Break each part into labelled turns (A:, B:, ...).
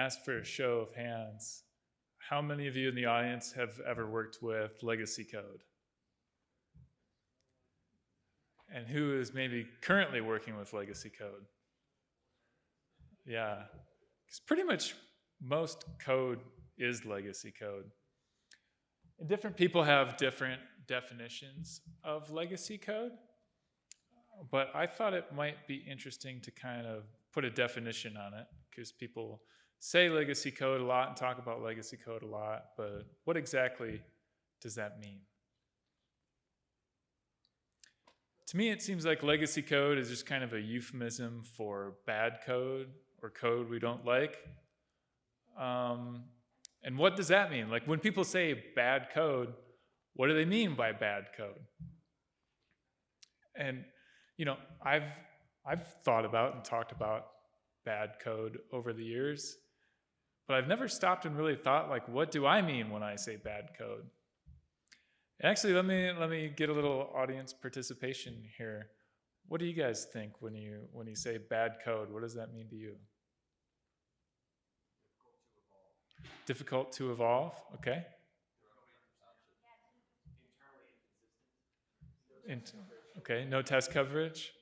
A: ask for a show of hands. How many of you in the audience have ever worked with legacy code? And who is maybe currently working with legacy code? Yeah, because pretty much most code is legacy code. And different people have different definitions of legacy code, but I thought it might be interesting to kind of put a definition on it, because people say legacy code a lot and talk about legacy code a lot, but what exactly does that mean? To me, it seems like legacy code is just kind of a euphemism for bad code or code we don't like. And what does that mean? Like when people say bad code, what do they mean by bad code? And I've thought about and talked about bad code over the years, but I've never stopped and really thought, like, what do I mean when I say bad code? Actually, let me get a little audience participation here. What do you guys think when you say bad code? What does that mean to you? Difficult to evolve. Okay. Okay. No test coverage.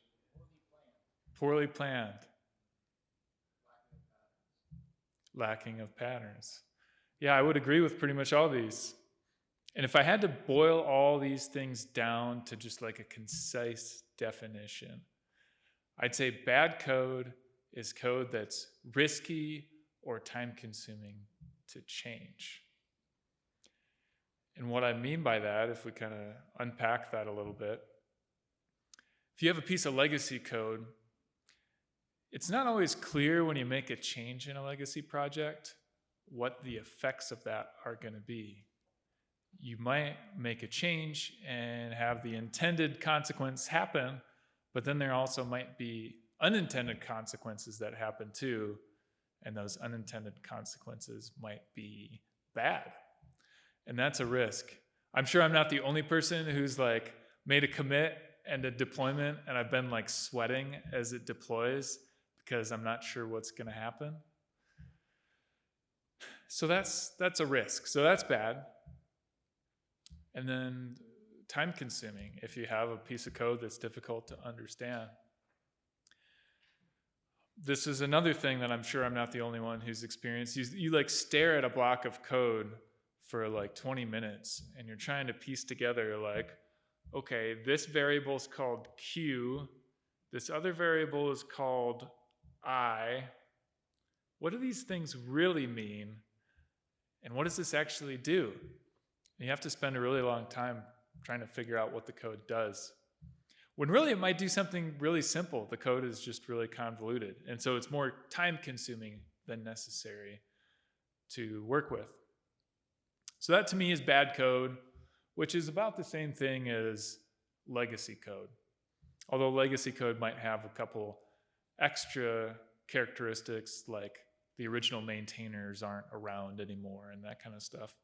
A: Poorly planned. Lacking of patterns. Yeah, I would agree with pretty much all these. And if I had to boil all these things down to just like a concise definition, I'd say bad code is code that's risky or time-consuming to change. And what I mean by that, if we kind of unpack that a little bit, if you have a piece of legacy code, it's not always clear when you make a change in a legacy project what the effects of that are going to be. You might make a change and have the intended consequence happen, but then there also might be unintended consequences that happen too, and those unintended consequences might be bad. And that's a risk. I'm sure I'm not the only person who's like made a commit and a deployment, and I've been like sweating as it deploys because I'm not sure what's going to happen. So that's a risk. So that's bad. And then time consuming if you have a piece of code that's difficult to understand. This is another thing that I'm sure I'm not the only one who's experienced. You like stare at a block of code for like 20 minutes and you're trying to piece together like, okay, this variable is called Q, this other variable is called I. What do these things really mean? And what does this actually do? And you have to spend a really long time trying to figure out what the code does. When really it might do something really simple. The code is just really convoluted. And so it's more time consuming than necessary to work with. So that to me is bad code, which is about the same thing as legacy code. Although legacy code might have a couple extra characteristics like the original maintainers aren't around anymore and that kind of stuff.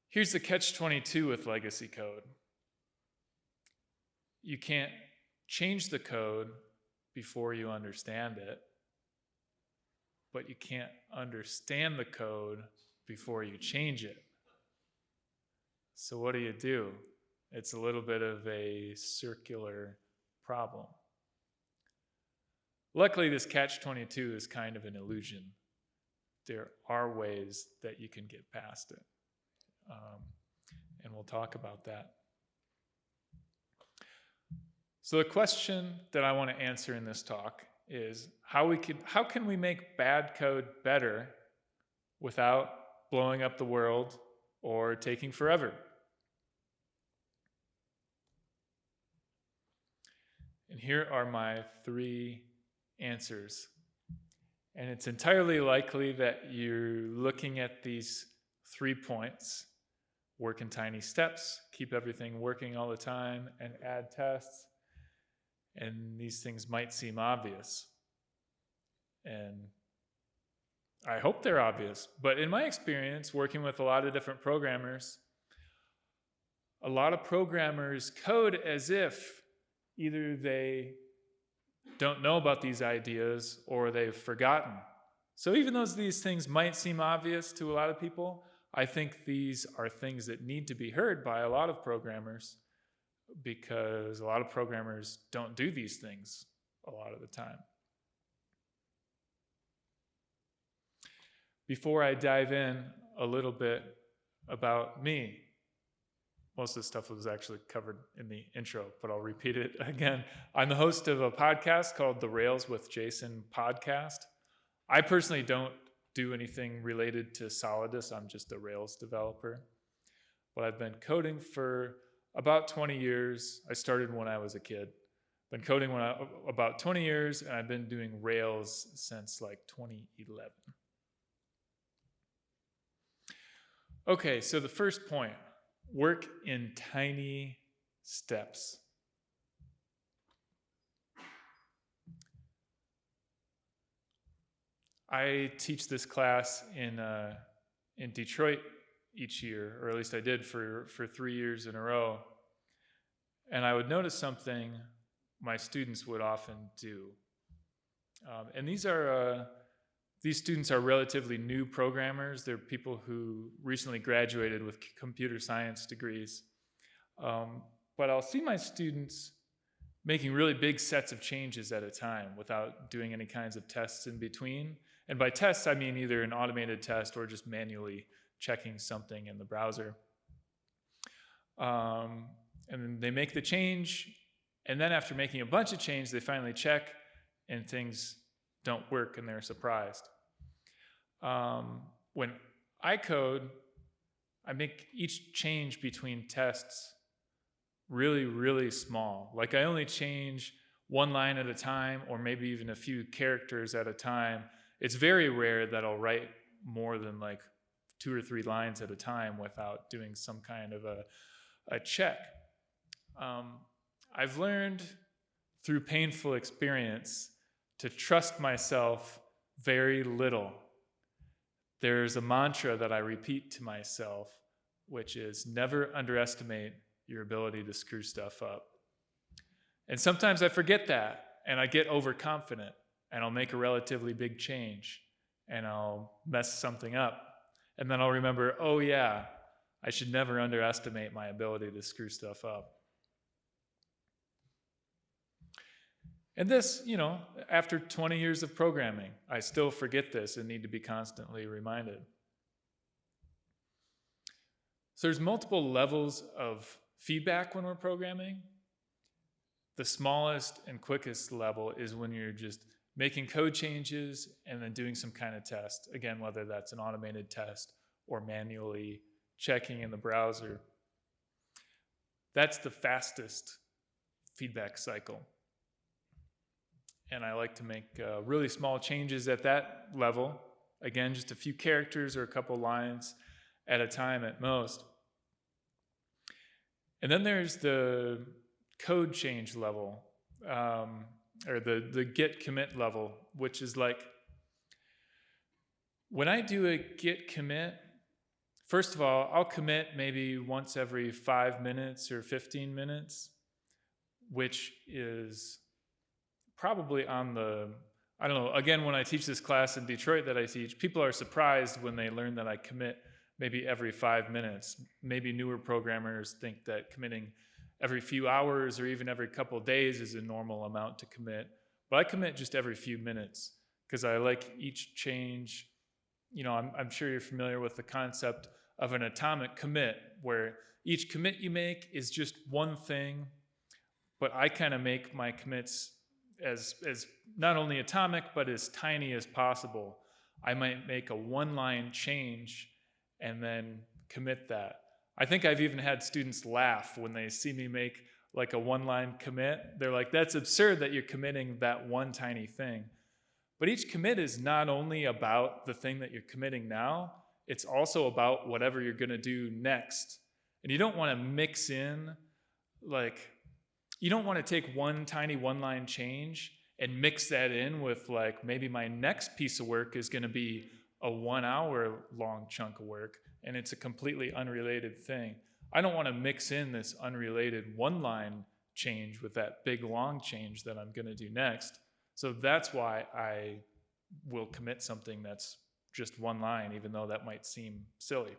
A: Here's the catch-22 with legacy code. You can't change the code before you understand it, but you can't understand the code before you change it. So what do? It's a little bit of a circular problem. Luckily, this catch-22 is kind of an illusion. There are ways that you can get past it. And we'll talk about that. So the question that I want to answer in this talk is how can we make bad code better without blowing up the world or taking forever? And here are my 3 answers. And it's entirely likely that you're looking at these 3 points: work in tiny steps, keep everything working all the time, and add tests. And these things might seem obvious. And I hope they're obvious. But in my experience, working with a lot of different programmers, a lot of programmers code as if either they don't know about these ideas or they've forgotten. So even though these things might seem obvious to a lot of people, I think these are things that need to be heard by a lot of programmers, because a lot of programmers don't do these things a lot of the time. Before I dive in a little bit about me, most of the stuff was actually covered in the intro, but I'll repeat it again. I'm the host of a podcast called the Rails with Jason podcast. I personally don't do anything related to Solidus. I'm just a Rails developer. But I've been coding for about 20 years. I started when I was a kid. Been coding about 20 years, and I've been doing Rails since like 2011. Okay, so the first point, work in tiny steps. I teach this class in Detroit each year, or at least I did for 3 years in a row. And I would notice something my students would often do. And these students are relatively new programmers. They're people who recently graduated with computer science degrees. But I'll see my students making really big sets of changes at a time without doing any kinds of tests in between. And by tests, I mean either an automated test or just manually checking something in the browser. And then they make the change, and then after making a bunch of change, they finally check, and things don't work, and they're surprised. When I code, I make each change between tests really, really small. Like I only change one line at a time, or maybe even a few characters at a time. It's very rare that I'll write more than like 2 or 3 lines at a time without doing some kind of a check. I've learned through painful experience to trust myself very little. There's a mantra that I repeat to myself, which is never underestimate your ability to screw stuff up. And sometimes I forget that, and I get overconfident, and I'll make a relatively big change, and I'll mess something up. And then I'll remember, oh yeah, I should never underestimate my ability to screw stuff up. And this, after 20 years of programming, I still forget this and need to be constantly reminded. So there's multiple levels of feedback when we're programming. The smallest and quickest level is when you're just making code changes and then doing some kind of test. Again, whether that's an automated test or manually checking in the browser. That's the fastest feedback cycle. And I like to make really small changes at that level. Again, just a few characters or a couple lines at a time at most. And then there's the code change level, or the git commit level, which is like, when I do a git commit, first of all, I'll commit maybe once every 5 minutes or 15 minutes, which is probably on the, I don't know, again, when I teach this class in Detroit that I teach, people are surprised when they learn that I commit maybe every 5 minutes. Maybe newer programmers think that committing every few hours or even every couple of days is a normal amount to commit. But I commit just every few minutes because I like each change. I'm sure you're familiar with the concept of an atomic commit, where each commit you make is just one thing, but I kind of make my commits as not only atomic, but as tiny as possible. I might make a 1-line change and then commit that. I think I've even had students laugh when they see me make like a 1-line commit. They're like, that's absurd that you're committing that one tiny thing. But each commit is not only about the thing that you're committing now, it's also about whatever you're gonna do next. And you don't wanna mix in, you don't wanna take one tiny 1-line change and mix that in with maybe my next piece of work is gonna be a 1-hour long chunk of work, and it's a completely unrelated thing. I don't wanna mix in this unrelated 1-line change with that big long change that I'm going to do next. So that's why I will commit something that's just one line, even though that might seem silly.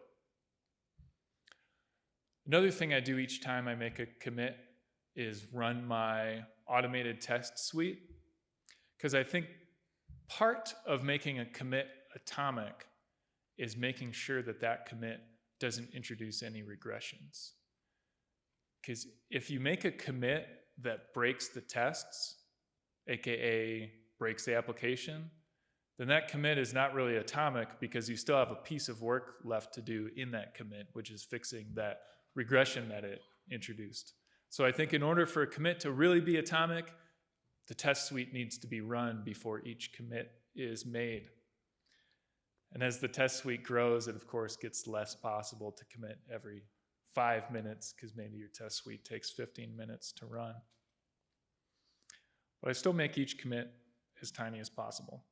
A: Another thing I do each time I make a commit is run my automated test suite, because I think part of making a commit atomic is making sure that that commit doesn't introduce any regressions. Because if you make a commit that breaks the tests, aka breaks the application, then that commit is not really atomic, because you still have a piece of work left to do in that commit, which is fixing that regression that it introduced. So I think in order for a commit to really be atomic, the test suite needs to be run before each commit is made. And as the test suite grows, it of course gets less possible to commit every 5 minutes, because maybe your test suite takes 15 minutes to run. But I still make each commit as tiny as possible.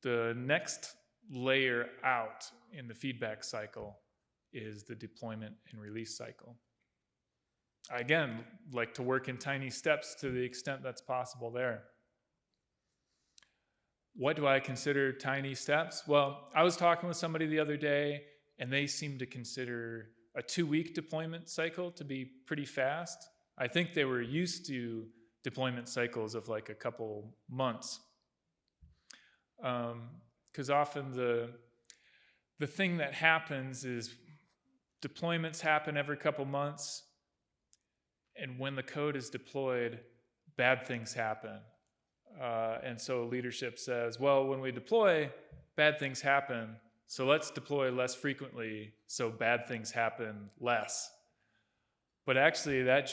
A: The next layer out in the feedback cycle is the deployment and release cycle. I, again, like to work in tiny steps to the extent that's possible there. What do I consider tiny steps? Well, I was talking with somebody the other day, and they seem to consider a 2-week deployment cycle to be pretty fast. I think they were used to deployment cycles of like a couple months. Because often the thing that happens is deployments happen every couple months, and when the code is deployed, bad things happen. And so leadership says, well, when we deploy, bad things happen, so let's deploy less frequently so bad things happen less. But actually that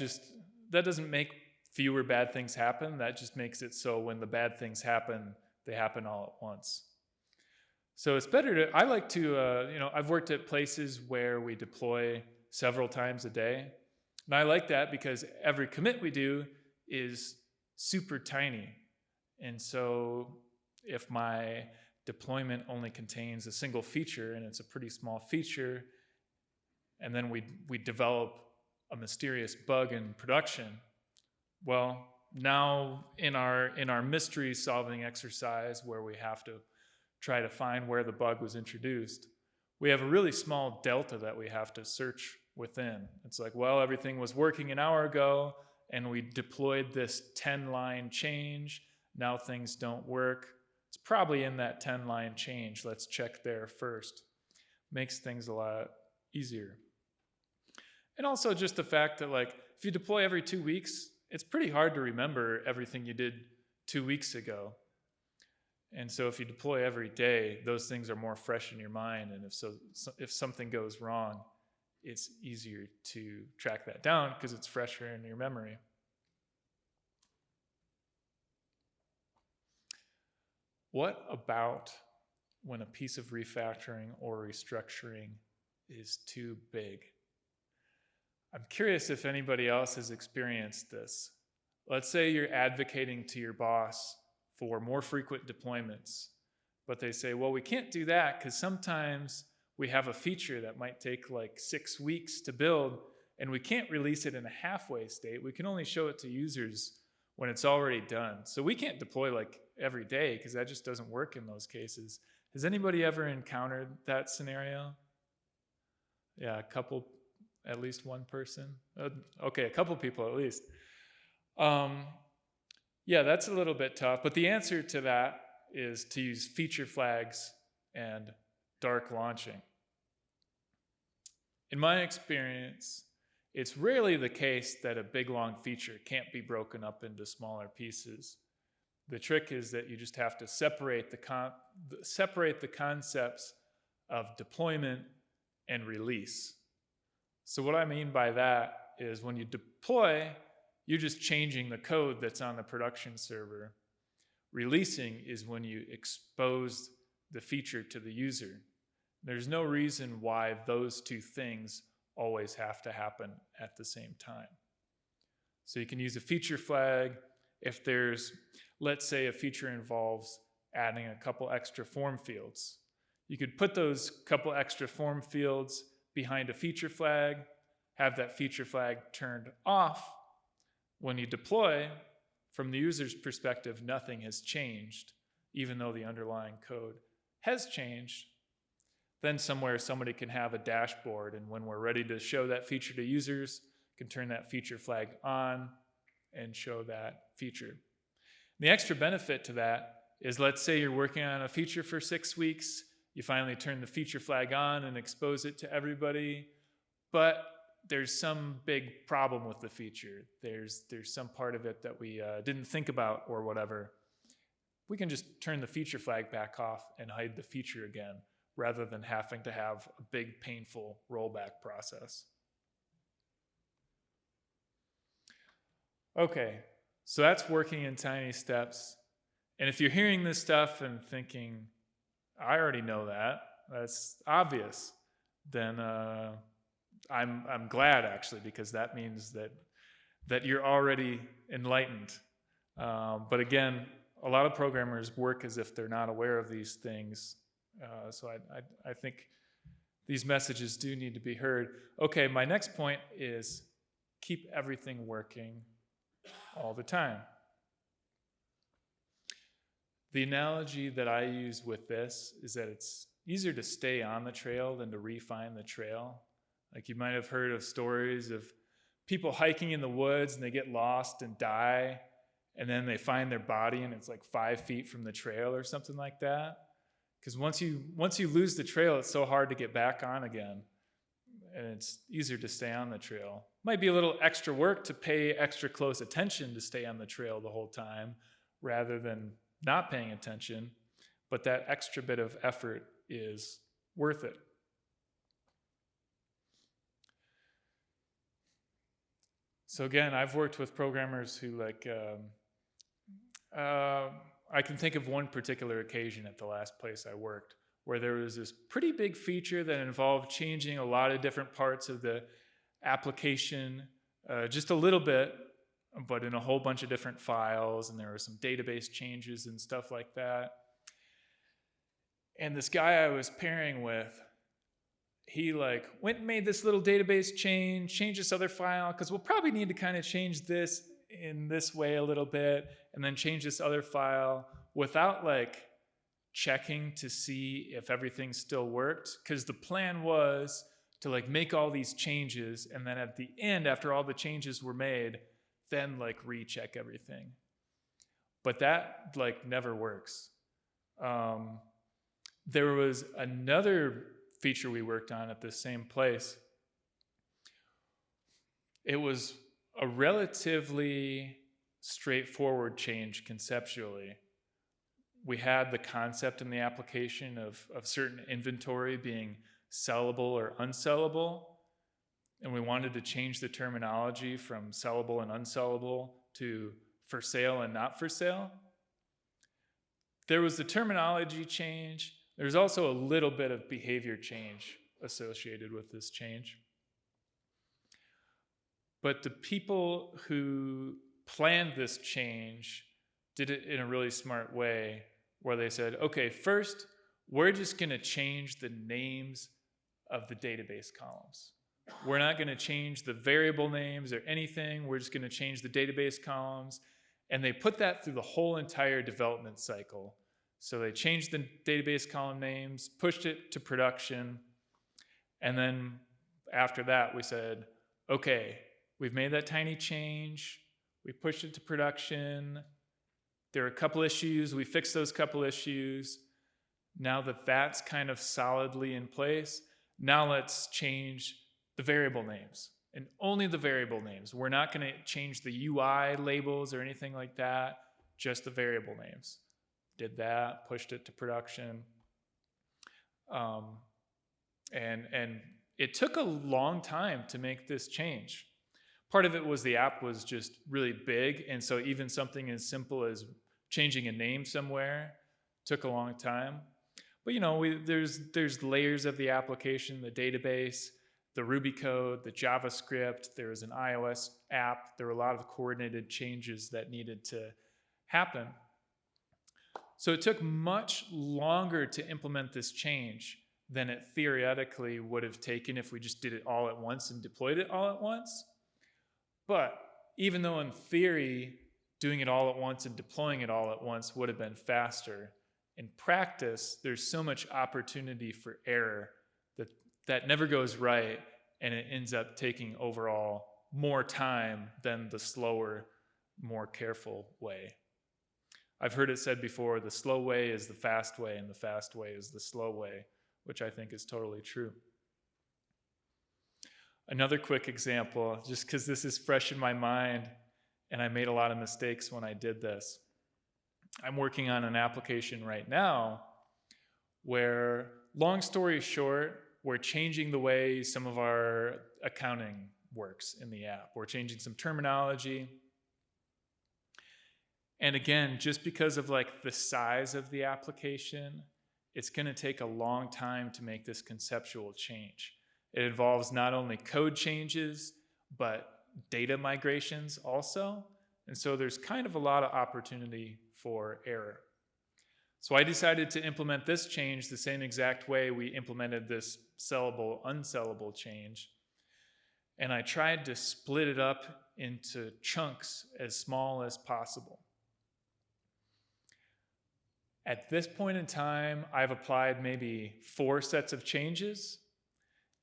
A: doesn't make fewer bad things happen. That just makes it so when the bad things happen, they happen all at once. So it's better I like to, I've worked at places where we deploy several times a day. And I like that because every commit we do is super tiny. And so if my deployment only contains a single feature, and it's a pretty small feature, and then we develop a mysterious bug in production, well, now in our mystery solving exercise where we have to try to find where the bug was introduced, we have a really small delta that we have to search within. It's like, well, everything was working an hour ago, and we deployed this 10-line change. Now things don't work. It's probably in that 10-line change. Let's check there first. Makes things a lot easier. And also just the fact that, like, if you deploy every 2 weeks, it's pretty hard to remember everything you did 2 weeks ago. And so if you deploy every day, those things are more fresh in your mind. And if something goes wrong, it's easier to track that down because it's fresher in your memory. What about when a piece of refactoring or restructuring is too big? I'm curious if anybody else has experienced this. Let's say you're advocating to your boss for more frequent deployments, but they say, well, we can't do that because sometimes we have a feature that might take like 6 weeks to build, and we can't release it in a halfway state. We can only show it to users when it's already done. So we can't deploy like every day because that just doesn't work in those cases. Has anybody ever encountered that scenario? Yeah, a couple, at least one person. Okay, a couple people at least. Yeah, that's a little bit tough, but the answer to that is to use feature flags and dark launching. In my experience, it's rarely the case that a big long feature can't be broken up into smaller pieces. The trick is that you just have to separate the concepts of deployment and release. So what I mean by that is when you deploy, you're just changing the code that's on the production server. Releasing is when you expose the feature to the user. There's no reason why those two things always have to happen at the same time. So you can use a feature flag if there's, let's say a feature involves adding a couple extra form fields. You could put those couple extra form fields behind a feature flag, have that feature flag turned off. When you deploy, from the user's perspective, nothing has changed, even though the underlying code has changed. Then somewhere somebody can have a dashboard, and when we're ready to show that feature to users, can turn that feature flag on and show that feature. The extra benefit to that is, let's say you're working on a feature for 6 weeks, you finally turn the feature flag on and expose it to everybody, but there's some big problem with the feature. There's some part of it that we didn't think about or whatever. We can just turn the feature flag back off and hide the feature again, rather than having to have a big, painful rollback process. Okay, so that's working in tiny steps. And if you're hearing this stuff and thinking, I already know that, that's obvious, then I'm glad, actually, because that means that you're already enlightened. But again, a lot of programmers work as if they're not aware of these things. So I think these messages do need to be heard. Okay, my next point is keep everything working all the time. The analogy that I use with this is that it's easier to stay on the trail than to refine the trail. Like, you might have heard of stories of people hiking in the woods and they get lost and die, and then they find their body and it's like 5 feet from the trail or something like that. Because once you lose the trail, it's so hard to get back on again, and it's easier to stay on the trail. Might be a little extra work to pay extra close attention to stay on the trail the whole time, rather than not paying attention, but that extra bit of effort is worth it. So again, I've worked with programmers who I can think of one particular occasion at the last place I worked where there was this pretty big feature that involved changing a lot of different parts of the application, just a little bit, but in a whole bunch of different files, and there were some database changes and stuff like that. And this guy I was pairing with, he went and made this little database change, changed this other file, because we'll probably need to kind of change this in this way a little bit, and then change this other file without checking to see if everything still worked. Because the plan was to make all these changes, and then at the end, after all the changes were made, then recheck everything. But that never works. There was another feature we worked on at the same place. It was a relatively straightforward change conceptually. We had the concept in the application of certain inventory being sellable or unsellable, and we wanted to change the terminology from sellable and unsellable to for sale and not for sale. There was the terminology change. There's also a little bit of behavior change associated with this change. But the people who planned this change did it in a really smart way, where they said, okay, first, we're just going to change the names of the database columns. We're not going to change the variable names or anything. We're just going to change the database columns. And they put that through the whole entire development cycle. So they changed the database column names, pushed it to production, and then after that we said, okay, we've made that tiny change, we pushed it to production, there are a couple issues, we fixed those couple issues. Now that that's kind of solidly in place, now let's change the variable names, and only the variable names. We're not going to change the UI labels or anything like that, just the variable names. Did that, pushed it to production. And it took a long time to make this change. Part of it was the app was just really big, and so even something as simple as changing a name somewhere took a long time. But there's layers of the application, the database, the Ruby code, the JavaScript, there was an iOS app, there were a lot of coordinated changes that needed to happen. So it took much longer to implement this change than it theoretically would have taken if we just did it all at once and deployed it all at once. But even though in theory, doing it all at once and deploying it all at once would have been faster, in practice, there's so much opportunity for error that never goes right, and it ends up taking overall more time than the slower, more careful way. I've heard it said before, the slow way is the fast way, and the fast way is the slow way, which I think is totally true. Another quick example, just because this is fresh in my mind, and I made a lot of mistakes when I did this. I'm working on an application right now where, long story short, we're changing the way some of our accounting works in the app. We're changing some terminology. And again, just because of like the size of the application, it's going to take a long time to make this conceptual change. It involves not only code changes, but data migrations also. And so there's kind of a lot of opportunity for error. So I decided to implement this change the same exact way we implemented this sellable, unsellable change. And I tried to split it up into chunks as small as possible. At this point in time, I've applied maybe 4 sets of changes.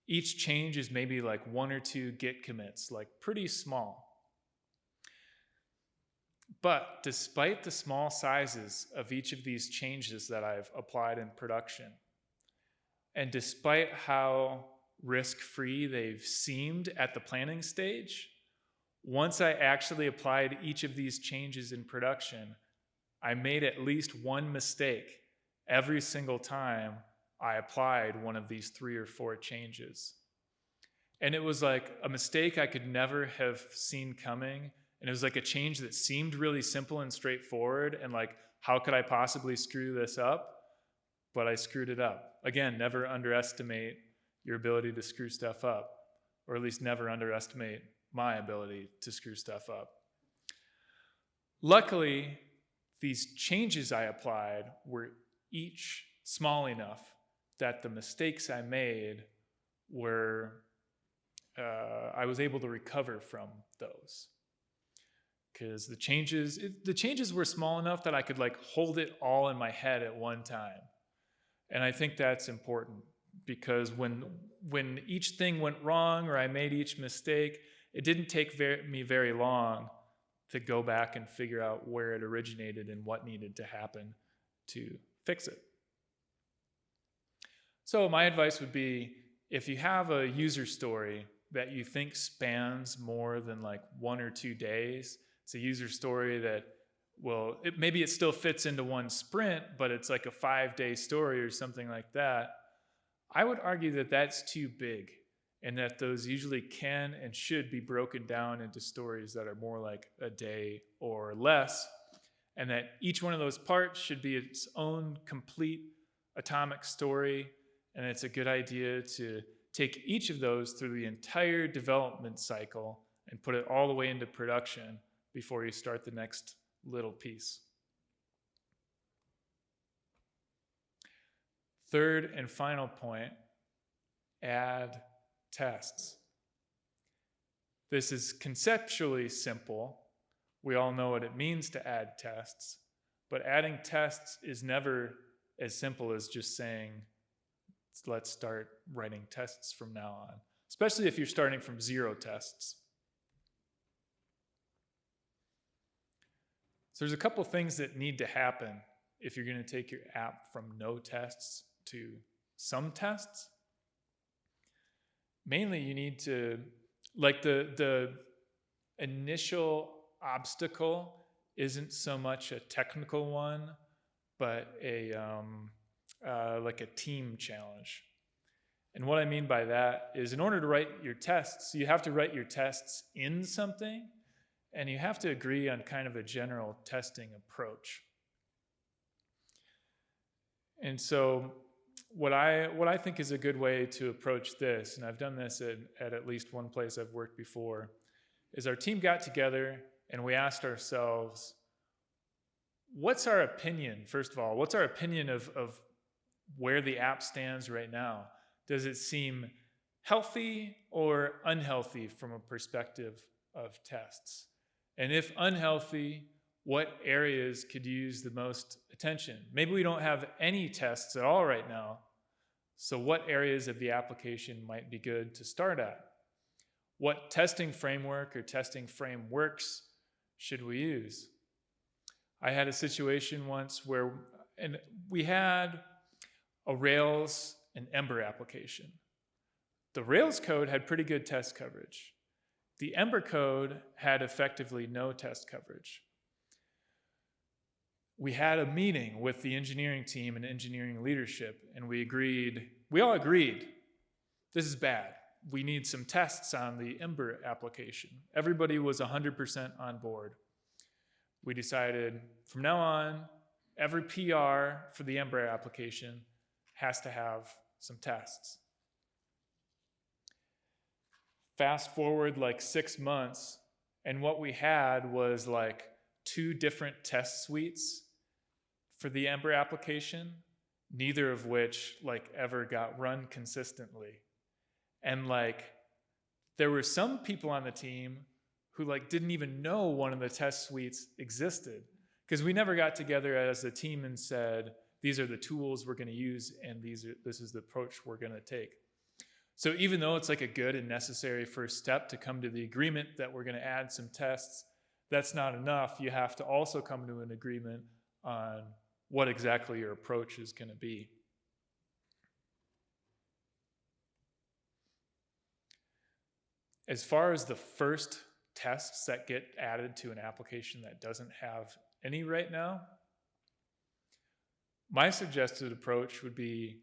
A: Each change is maybe like 1 or 2 Git commits, like pretty small. But despite the small sizes of each of these changes that I've applied in production, and despite how risk-free they've seemed at the planning stage, once I actually applied each of these changes in production, I made at least one mistake every single time I applied one of these 3 or 4 changes. And it was like a mistake I could never have seen coming. And it was like a change that seemed really simple and straightforward. And like, how could I possibly screw this up? But I screwed it up. Again, never underestimate your ability to screw stuff up, or at least never underestimate my ability to screw stuff up. Luckily, these changes I applied were each small enough that the mistakes I made were, I was able to recover from those. Because the changes were small enough that I could like hold it all in my head at one time. And I think that's important, because when each thing went wrong or I made each mistake, it didn't take me very long to go back and figure out where it originated and what needed to happen to fix it. So my advice would be, if you have a user story that you think spans more than like 1 or 2 days, it's a user story that, well, maybe it still fits into one sprint, but it's like a 5-day story or something like that, I would argue that that's too big, and that those usually can and should be broken down into stories that are more like a day or less, and that each one of those parts should be its own complete atomic story. And it's a good idea to take each of those through the entire development cycle and put it all the way into production before you start the next little piece. Third and final point, add tests. This is conceptually simple. We all know what it means to add tests, but adding tests is never as simple as just saying, let's start writing tests from now on, especially if you're starting from 0 tests. So there's a couple things that need to happen if you're going to take your app from no tests to some tests. Mainly you need to, like the initial obstacle isn't so much a technical one, but like a team challenge. And what I mean by that is, in order to write your tests, you have to write your tests in something, and you have to agree on kind of a general testing approach. And so what I think is a good way to approach this, and I've done this at least one place I've worked before, is our team got together and we asked ourselves, what's our opinion, first of all, what's our opinion of where the app stands right now. Does it seem healthy or unhealthy from a perspective of tests? And if unhealthy, what areas could use the most attention? Maybe we don't have any tests at all right now. So what areas of the application might be good to start at? What testing framework or testing frameworks should we use? I had a situation once where we had a Rails and Ember application. The Rails code had pretty good test coverage. The Ember code had effectively no test coverage. We had a meeting with the engineering team and engineering leadership, and we all agreed, this is bad. We need some tests on the Ember application. Everybody was 100% on board. We decided from now on, every PR for the Ember application has to have some tests. Fast forward like 6 months, and what we had was like 2 different test suites for the Ember application, neither of which like ever got run consistently. And like there were some people on the team who like didn't even know one of the test suites existed, because we never got together as a team and said, these are the tools we're going to use and this is the approach we're going to take. So even though it's like a good and necessary first step to come to the agreement that we're going to add some tests, that's not enough. You have to also come to an agreement on what exactly your approach is going to be. As far as the first tests that get added to an application that doesn't have any right now, my suggested approach would be,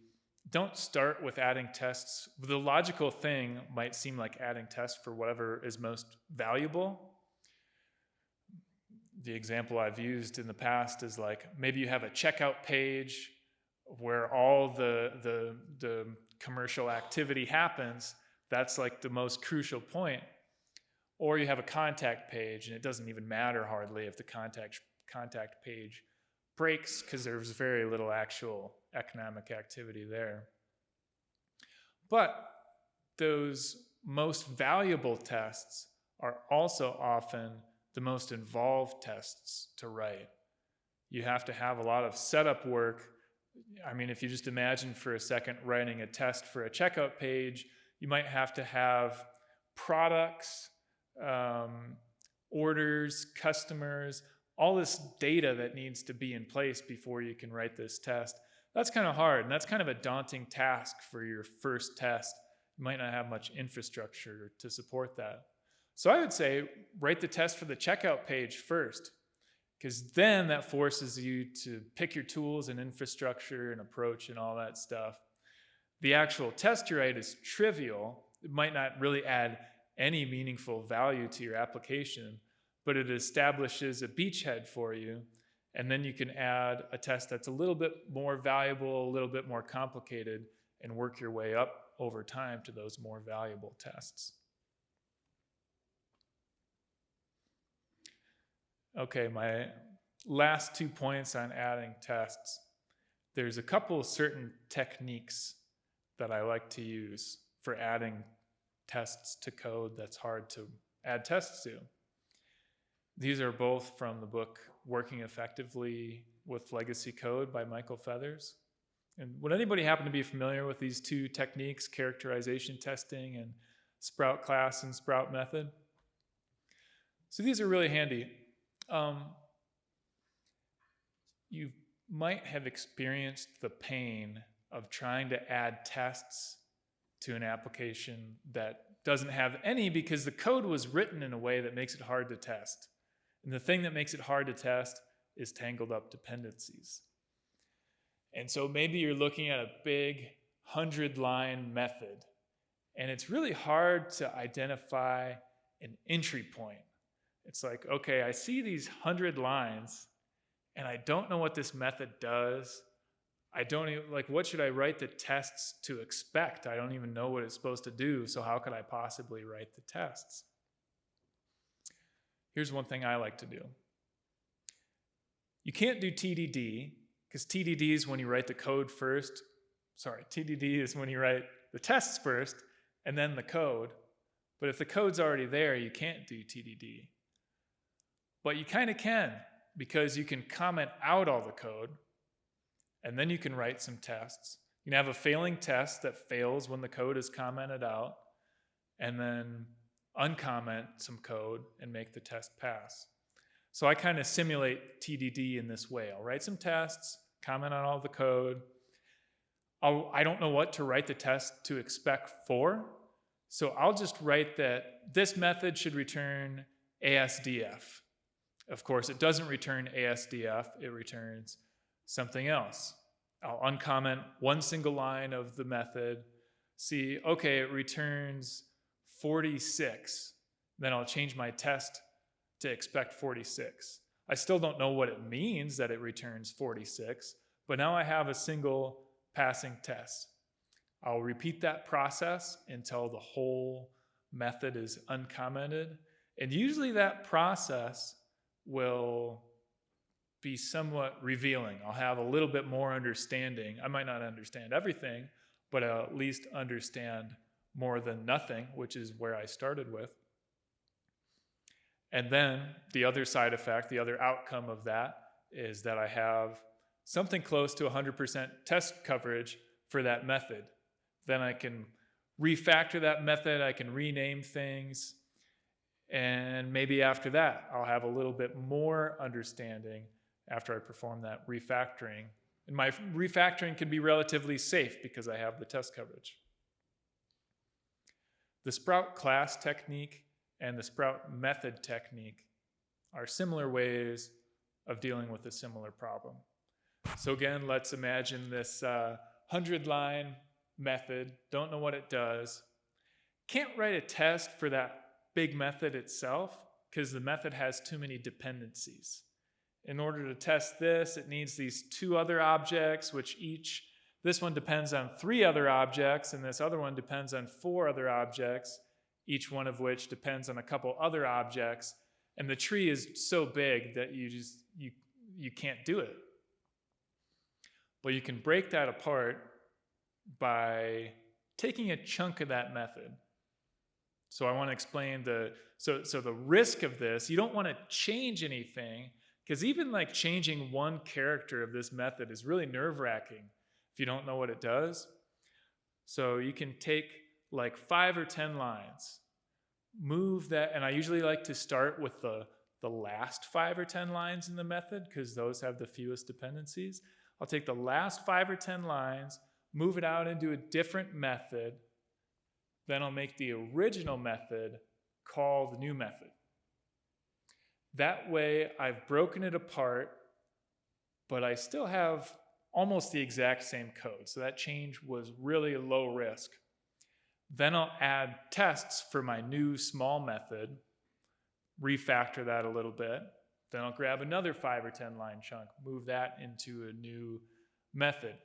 A: don't start with adding tests. The logical thing might seem like adding tests for whatever is most valuable. The example I've used in the past is like, maybe you have a checkout page where all the commercial activity happens. That's like the most crucial point. Or you have a contact page, and it doesn't even matter hardly if the contact page breaks, because there's very little actual economic activity there. But those most valuable tests are also often the most involved tests to write. You have to have a lot of setup work. I mean, if you just imagine for a second writing a test for a checkout page, you might have to have products, orders, customers, all this data that needs to be in place before you can write this test. That's kind of hard, and that's kind of a daunting task for your first test. You might not have much infrastructure to support that. So I would say write the test for the checkout page first, because then that forces you to pick your tools and infrastructure and approach and all that stuff. The actual test you write is trivial. It might not really add any meaningful value to your application, but it establishes a beachhead for you, and then you can add a test that's a little bit more valuable, a little bit more complicated, and work your way up over time to those more valuable tests. Okay, my last 2 points on adding tests. There's a couple of certain techniques that I like to use for adding tests to code that's hard to add tests to. These are both from the book Working Effectively with Legacy Code by Michael Feathers. And would anybody happen to be familiar with these 2 techniques, characterization testing and sprout class and sprout method? So these are really handy. You might have experienced the pain of trying to add tests to an application that doesn't have any, because the code was written in a way that makes it hard to test. And the thing that makes it hard to test is tangled up dependencies. And so maybe you're looking at a big 100-line method, and it's really hard to identify an entry point. It's like, okay, I see these 100 lines, and I don't know what this method does. I don't even, like, what should I write the tests to expect? I don't even know what it's supposed to do, so how could I possibly write the tests? Here's one thing I like to do. You can't do TDD, because TDD is when you write the code first, TDD is when you write the tests first and then the code. But if the code's already there, you can't do TDD. But you kind of can, because you can comment out all the code, and then you can write some tests. You can have a failing test that fails when the code is commented out, and then uncomment some code and make the test pass. So I kind of simulate TDD in this way. I'll write some tests, comment on all the code. I don't know what to write the test to expect for, so I'll just write that this method should return ASDF. Of course, it doesn't return ASDF, it returns something else. I'll uncomment one single line of the method, see, okay, it returns 46. Then I'll change my test to expect 46. I still don't know what it means that it returns 46, but now I have a single passing test. I'll repeat that process until the whole method is uncommented. And usually that process will be somewhat revealing. I'll have a little bit more understanding. I might not understand everything, but I'll at least understand more than nothing, which is where I started with. And then the other side effect, the other outcome of that is that I have something close to 100% test coverage for that method. Then I can refactor that method, I can rename things, and maybe after that, I'll have a little bit more understanding after I perform that refactoring. And my refactoring can be relatively safe because I have the test coverage. The Sprout class technique and the Sprout method technique are similar ways of dealing with a similar problem. So again, let's imagine this 100-line method, don't know what it does. Can't write a test for that big method itself because the method has too many dependencies. In order to test this, it needs these two other objects, which this one depends on 3 other objects, and this other one depends on 4 other objects, each one of which depends on a couple other objects, and the tree is so big that you can't do it. But you can break that apart by taking a chunk of that method. So I want to explain the risk of this. You don't want to change anything, because even like changing one character of this method is really nerve-wracking if you don't know what it does. So you can take like 5 or 10 lines, move that, and I usually like to start with the last 5 or 10 lines in the method because those have the fewest dependencies. I'll take the last 5 or 10 lines, move it out into a different method, then I'll make the original method call the new method. That way I've broken it apart, but I still have almost the exact same code. So that change was really low risk. Then I'll add tests for my new small method, refactor that a little bit. Then I'll grab another 5 or 10 line chunk, move that into a new method.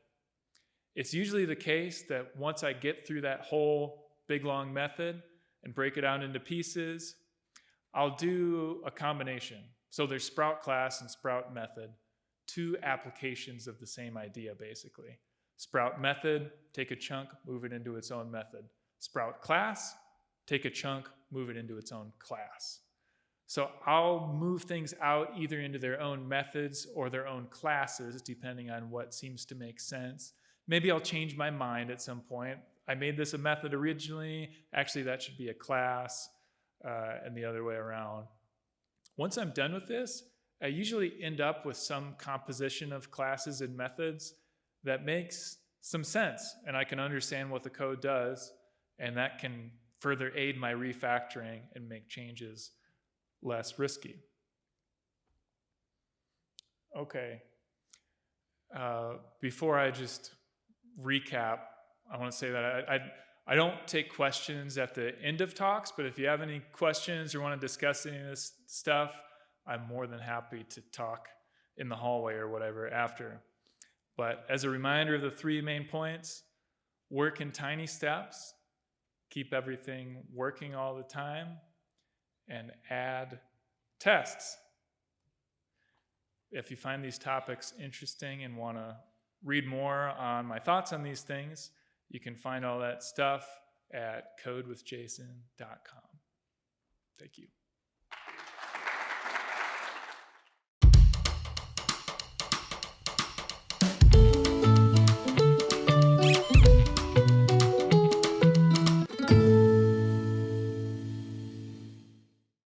A: It's usually the case that once I get through that whole big long method and break it out into pieces, I'll do a combination. So there's Sprout class and Sprout method, 2 applications of the same idea basically. Sprout method, take a chunk, move it into its own method. Sprout class, take a chunk, move it into its own class. So I'll move things out either into their own methods or their own classes, depending on what seems to make sense. Maybe I'll change my mind at some point. I made this a method originally. Actually, that should be a class, and the other way around. Once I'm done with this, I usually end up with some composition of classes and methods that makes some sense, and I can understand what the code does, and that can further aid my refactoring and make changes less risky. Okay. Before I just recap, I want to say that I don't take questions at the end of talks, but if you have any questions or want to discuss any of this stuff, I'm more than happy to talk in the hallway or whatever after. But as a reminder of the 3 main points, work in tiny steps, keep everything working all the time, and add tests. If you find these topics interesting and want to read more on my thoughts on these things, you can find all that stuff at codewithjason.com. Thank you.